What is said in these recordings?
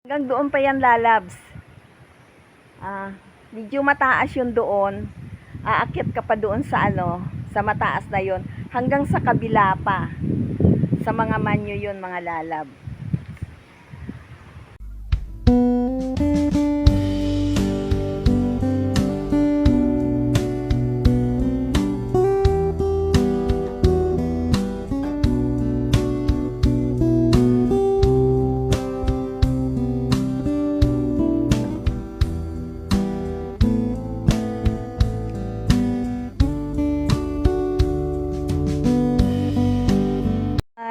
Hanggang doon pa yan, lalabs. Medyo mataas yun doon. Aakyat ka pa doon sa sa mataas na yun. Hanggang sa kabila pa. Sa mga manyo yun, mga lalab.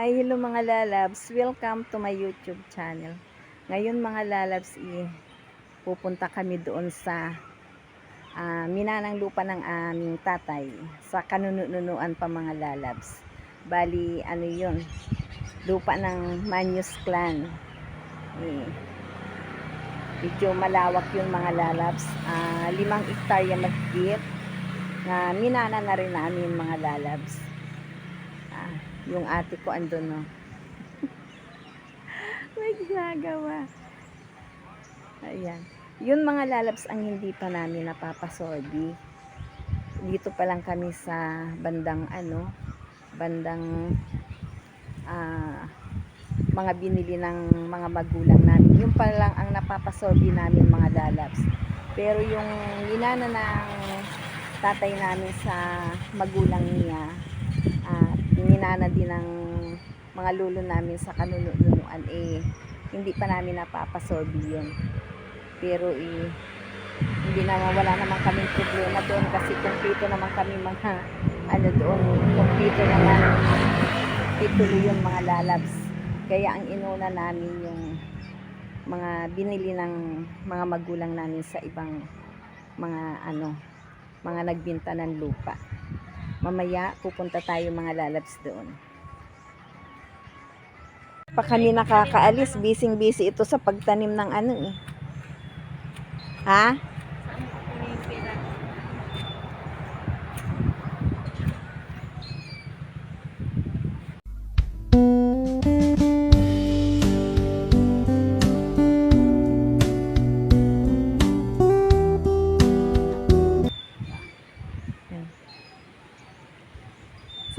Hello mga lalabs, welcome to my YouTube channel. Ngayon mga lalabs, pupunta kami doon sa minanang lupa ng aming tatay, sa kanununuan pa mga lalabs. Bali, yun, lupa ng Manyos clan. Medyo malawak yun mga lalabs, 5 hektarya mahigit na minana na rin namin mga lalabs. Yung ate ko andun, no. May ginagawa. Ayan. Yun mga lalabs ang hindi pa namin napapasorbi. Dito pa lang kami sa bandang mga binili ng mga magulang namin. Yun pa lang ang napapasorbi namin mga lalabs. Pero yung ginana ng tatay namin sa magulang niya, ninana din ng mga lulo namin sa kanunuan, hindi pa namin napapasorbi yun. Pero hindi naman, wala naman kaming problema doon kasi kumpleto naman kami mga doon, kumpleto naman titulo yung mga lalabs. Kaya ang inuna namin yung mga binili ng mga magulang namin sa ibang mga mga nagbinta ng lupa. Mamaya pupunta tayo mga lalabs doon. Pa kami nakakaalis, busy ito sa pagtanim ng Ha?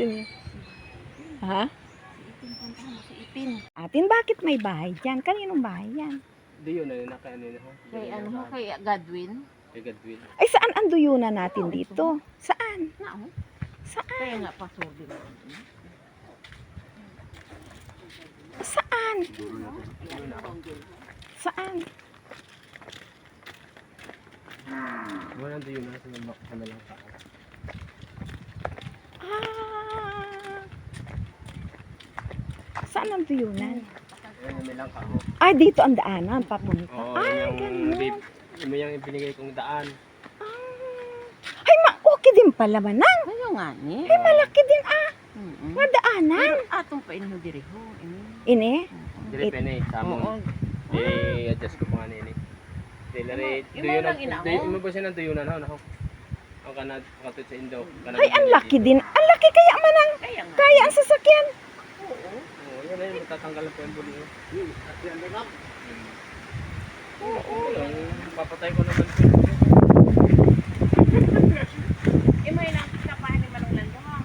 Sino? Ha? Atin, bakit may bahay dyan? Kaninong bahay yan? Duyunan na kay Kay Godwin. Kay Godwin. Ay, saan ang duyunan natin dito? Saan? Nao. Saan? Kaya nga pasorbi mo. Saan? Saan? Walang duyunan sa mga lang tao. Saan ang duyunan? Ayan yung lang tao. Ay, dito ang daanan, papunta. Oo, Ay, ganun. Yung yung ibinigay kong daan. Ay, okay din pala ba nang? Kaya nga ni. Ay, malaki din madaanan. Pero atong pa inho diri ho. Ini? Dire pene sa Oo. mo. Adjust ko pa nga nini. Delivery. Imo lang inaon. Imo ba siya ng duyunan ho nako. Ang kanad katut sa Indo. Ay, ang laki din. Ang laki kaya manang. Kaya nga. Kaya ang sasakyan. Oo. Oo, yan na yung matatanggalan po yung buli. At yan na. Oo. Papatay ko naman po. Imo ina kapahan ni Manong Lando ha.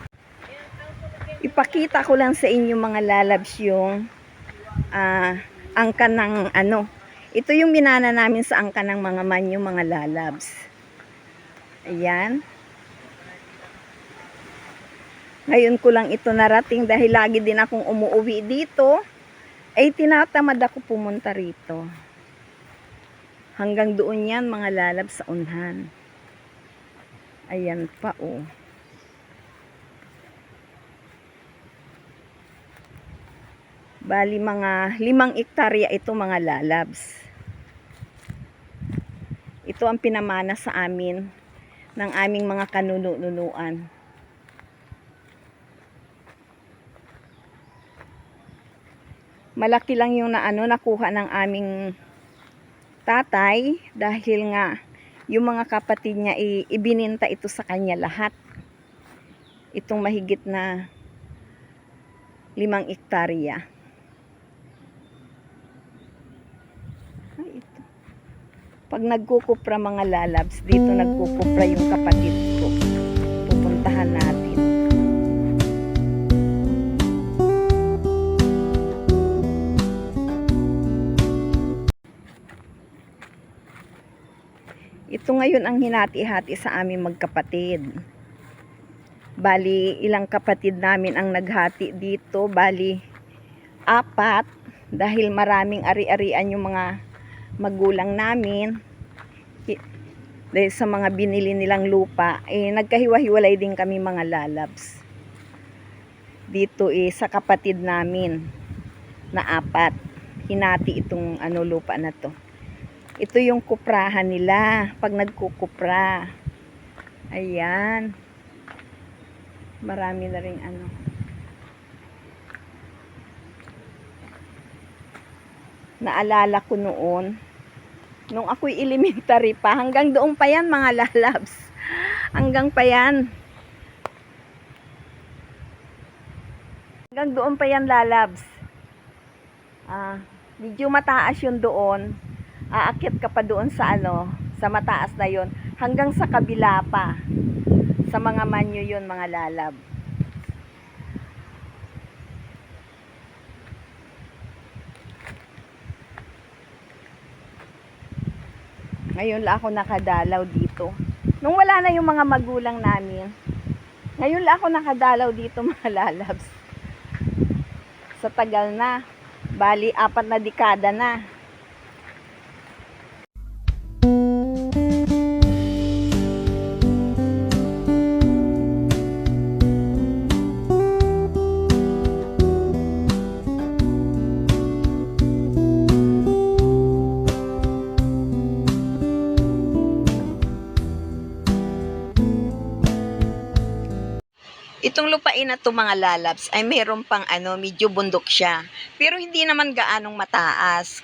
Ipakita ko lang sa inyo mga lalabs yung angkan ng ito yung minana namin sa angkan ng mga manyo mga lalabs. Ayan. Ngayon ko lang ito narating dahil lagi din akong umuwi dito. Ay tinatamad ako pumunta rito. Hanggang doon yan mga lalabs sa unhan. Ayan pa Bali mga 5 hektarya ito mga lalabs. Ito ang pinamana sa amin ng aming mga kanununuan. Malaki lang yung nakuha ng aming tatay dahil nga yung mga kapatid niya ibininta ito sa kanya lahat. Itong mahigit na 5 hektarya. Pag nagkukupra mga lalabs, dito nagkukupra yung kapatid ko. Pupuntahan natin. Ito ngayon ang hinati-hati sa aming magkapatid. Bali, ilang kapatid namin ang naghati dito. Bali, 4. Dahil maraming ari-arian yung mga magulang namin. Dahil sa mga binili nilang lupa, nagkahiwa-hiwalay din kami mga lalabs. Dito sa kapatid namin na 4. Hinati itong lupa na to. Ito yung kuprahan nila pag nagkukupra. Ayan. Marami na ring Naalala ko noon, nung ako'y elementary pa, hanggang doon pa yan mga lalabs. Hanggang pa yan. Hanggang doon pa yan lalabs. Medyo mataas yun doon. Aakyat ka pa doon sa sa mataas na yon, hanggang sa kabila pa. Sa mga manyo yun mga lalab. Ngayon lang ako nakadalaw dito. Nung wala na yung mga magulang namin, ngayon lang ako nakadalaw dito mga lalabs. Sa tagal na. Bali, 4 na dekada na. Itong lupain na to mga lalabs ay mayroon pang medyo bundok siya. Pero hindi naman gaanong mataas.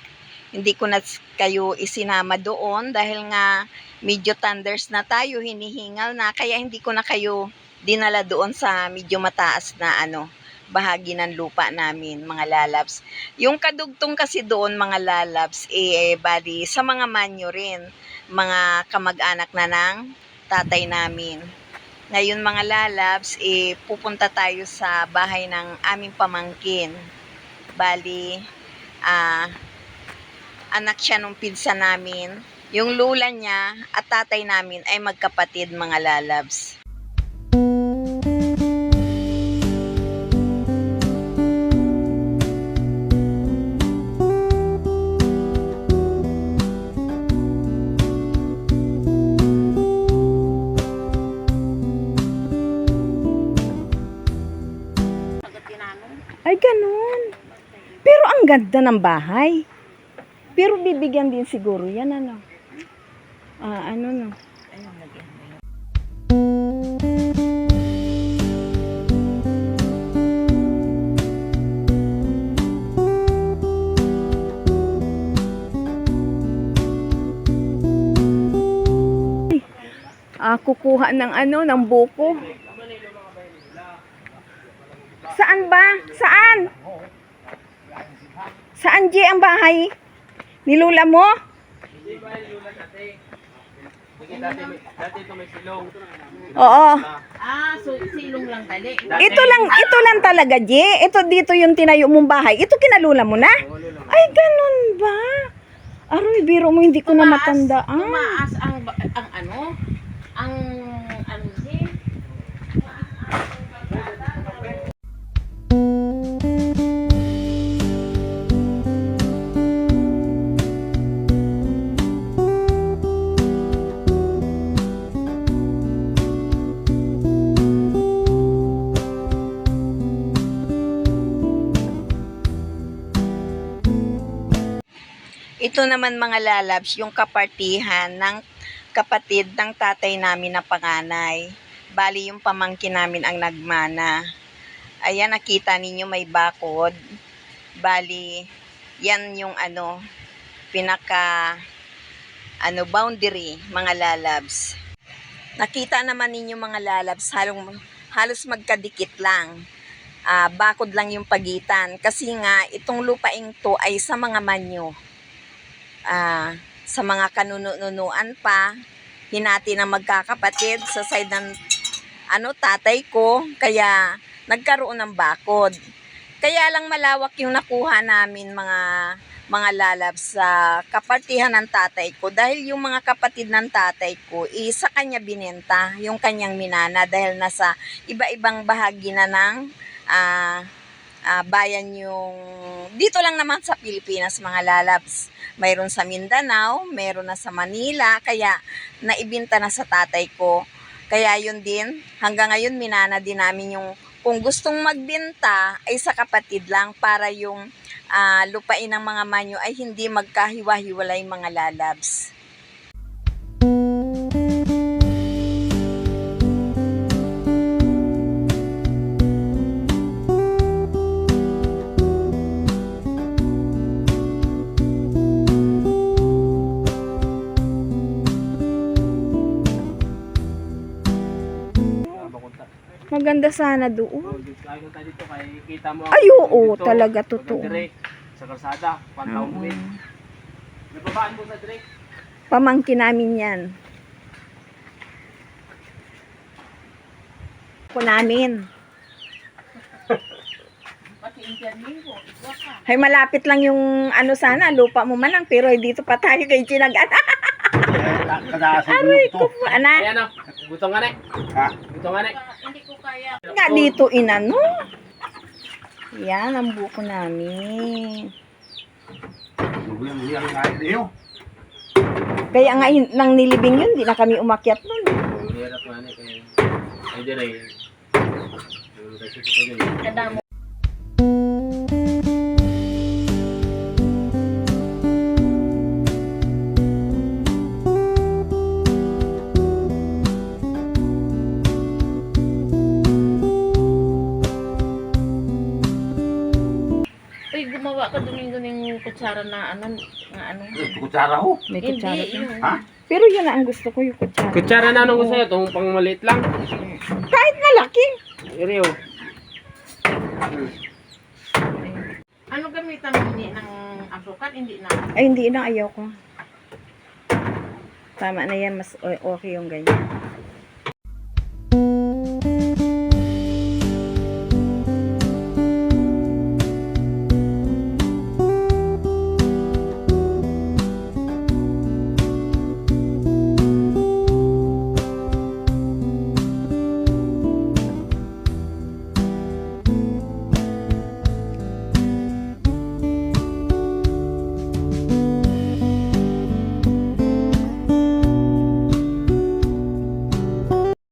Hindi ko na kayo isinama doon dahil nga medyo thunders na tayo, hinihingal na. Kaya hindi ko na kayo dinala doon sa medyo mataas na bahagi ng lupa namin mga lalabs. Yung kadugtong kasi doon mga lalabs bali sa mga manyo rin. Mga kamag-anak na ng tatay namin. Ngayon mga lalabs, pupunta tayo sa bahay ng aming pamangkin. Bali, anak siya nung pinsan namin. Yung lula niya at tatay namin ay magkapatid mga lalabs. Ay, ganun. Pero ang ganda ng bahay. Pero bibigyan din siguro yan, no? Kukuha ng ng buko. Saan ba? Saan? Saan, G, ang bahay? Nilula mo? Hindi ba yung lula dati? Dati ito may silong. Oo. So silong lang tali. Ito lang talaga, G. Ito dito yung tinayo mong bahay. Ito kinalula mo na? Ay, ganun ba? Aroy, biro mo, hindi ko na matandaan. Tumaas ang G. Ito naman mga lalabs, yung kapartihan ng kapatid ng tatay namin na panganay. Bali yung pamangkin namin ang nagmana. Ayan, nakita ninyo may bakod. Bali, yan yung pinaka boundary mga lalabs. Nakita naman ninyo mga lalabs, halos magkadikit lang. Bakod lang yung pagitan. Kasi nga, itong lupaing to ay sa mga manyo. sa mga kanunuan pa, hinati ng magkakapatid sa side ng tatay ko, kaya nagkaroon ng bakod. Kaya lang malawak yung nakuha namin mga lalabs sa kapartihan ng tatay ko dahil yung mga kapatid ng tatay ko sa kanya binenta yung kanyang minana dahil nasa iba-ibang bahagi na ng bayan yung dito lang naman sa Pilipinas mga lalabs. Mayroon sa Mindanao, mayroon na sa Manila, kaya naibenta na sa tatay ko. Kaya yun din, hanggang ngayon minana din namin yung kung gustong magbenta ay sa kapatid lang para yung lupain ng mga manyo ay hindi magkahiwa-hiwalay mga lalabs. Maganda sana doon. Ayun tayo dito kay kita mo. Ay, oo, talaga, totoo. Dire, sa kalsada, pantaon mo. Nababaan mo sa dire. Pamangkin namin yan. Po namin. Pati interview ko, igwa ka. Ay, malapit lang yung sana, lupa mo man lang, pero dito pa tayo kay Chinagat. Aray ko po, anak. Ayan o, butong nga Ha? Butong nga Hindi ko kaya. Nga dito inano. Yan ang buko namin. Kaya nga nang nilibing yun, di na kami umakyat nun. Hirap nga kay ay dire. Kasi ko yun. Kadamo. Uy, gumawa ka domingo ng kutsara na ano. Kutsara ho. May kutsara Hindi, pa. yung... Ha? Pero yun na ang gusto ko, yung kutsara. Kutsara na anong gusto nyo? Itong pang maliit lang. Kahit malaki. Iriyo. Ano gamitan mo hindi ng asukan? Hindi na. Ay, hindi na, ayaw ko. Tama na yan, mas okay yung ganyan.